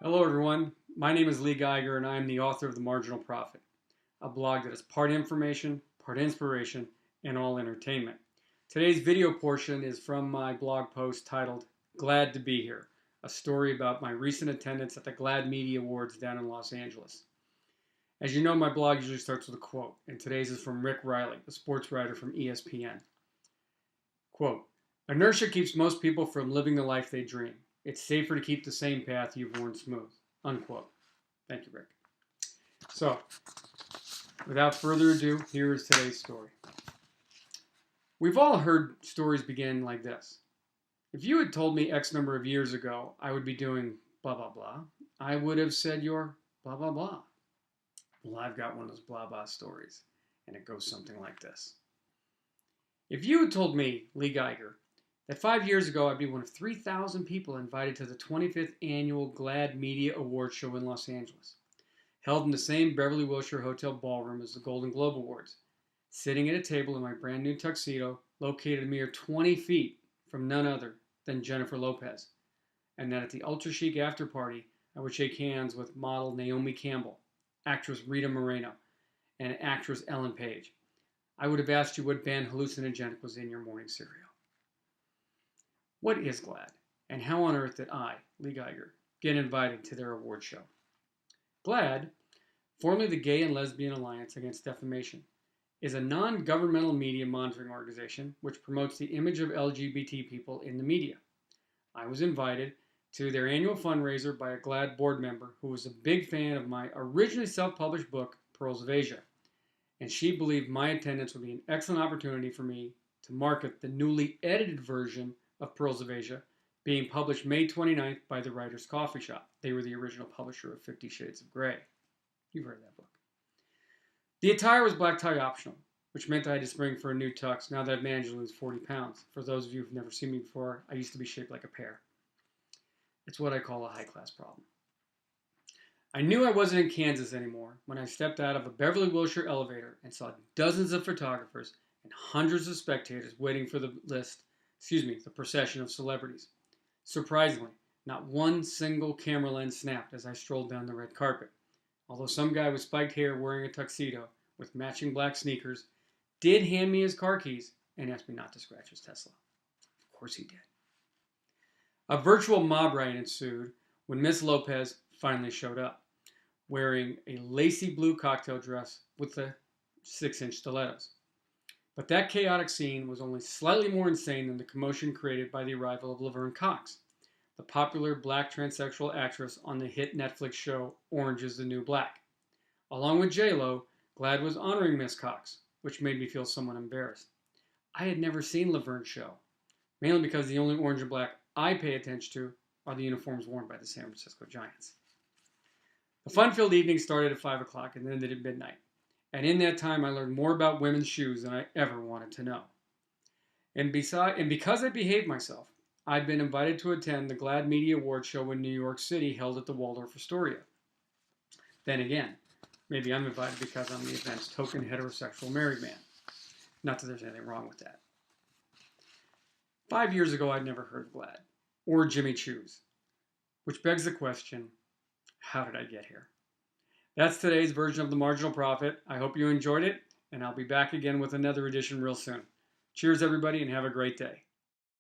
Hello everyone, my name is Lee Geiger and I am the author of The Marginal Profit, a blog that is part information, part inspiration, and all entertainment. Today's video portion is from my blog post titled Glad to Be Here, a story about my recent attendance at the GLAAD Media Awards down in Los Angeles. As you know, my blog usually starts with a quote, and today's is from Rick Riley, the sports writer from ESPN. Quote, "Inertia keeps most people from living the life they dream. It's safer to keep the same path you've worn smooth." Unquote. Thank you, Rick. So, without further ado, here is today's story. We've all heard stories begin like this. If you had told me X number of years ago I would be doing blah, blah, blah, I would have said you're blah, blah, blah. Well, I've got one of those blah, blah stories, and it goes something like this. If you had told me, Lee Geiger, that 5 years ago I'd be one of 3,000 people invited to the 25th annual GLAAD Media Awards show in Los Angeles, held in the same Beverly Wilshire Hotel ballroom as the Golden Globe Awards, sitting at a table in my brand new tuxedo located a mere 20 feet from none other than Jennifer Lopez, and that at the ultra chic after party I would shake hands with model Naomi Campbell, actress Rita Moreno, and actress Ellen Page, I would have asked you what banned hallucinogenic was in your morning cereal. What is GLAAD, and how on earth did I, Lee Geiger, get invited to their award show? GLAAD, formerly the Gay and Lesbian Alliance Against Defamation, is a non-governmental media monitoring organization which promotes the image of LGBT people in the media. I was invited to their annual fundraiser by a GLAAD board member who was a big fan of my originally self-published book, Pearls of Asia, and she believed my attendance would be an excellent opportunity for me to market the newly edited version of Pearls of Asia, being published May 29th by the Writers' Coffee Shop. They were the original publisher of 50 Shades of Grey. You've heard of that book. The attire was black tie optional, which meant I had to spring for a new tux now that I've managed to lose 40 pounds. For those of you who've never seen me before, I used to be shaped like a pear. It's what I call a high-class problem. I knew I wasn't in Kansas anymore when I stepped out of a Beverly Wilshire elevator and saw dozens of photographers and hundreds of spectators waiting for the procession of celebrities. Surprisingly, not one single camera lens snapped as I strolled down the red carpet, although some guy with spiked hair wearing a tuxedo with matching black sneakers did hand me his car keys and asked me not to scratch his Tesla. Of course he did. A virtual mob riot ensued when Miss Lopez finally showed up, wearing a lacy blue cocktail dress with the 6-inch stilettos. But that chaotic scene was only slightly more insane than the commotion created by the arrival of Laverne Cox, the popular black transsexual actress on the hit Netflix show Orange is the New Black. Along with J-Lo, GLAAD was honoring Miss Cox, which made me feel somewhat embarrassed. I had never seen Laverne's show, mainly because the only orange and black I pay attention to are the uniforms worn by the San Francisco Giants. The fun-filled evening started at 5 o'clock and ended at midnight. And in that time, I learned more about women's shoes than I ever wanted to know. And because I behaved myself, I've been invited to attend the GLAAD Media Awards show in New York City held at the Waldorf Astoria. Then again, maybe I'm invited because I'm the event's token heterosexual married man. Not that there's anything wrong with that. 5 years ago, I'd never heard of GLAAD or Jimmy Choo's, which begs the question, how did I get here? That's today's version of The Marginal Profit. I hope you enjoyed it, and I'll be back again with another edition real soon. Cheers, everybody, and have a great day.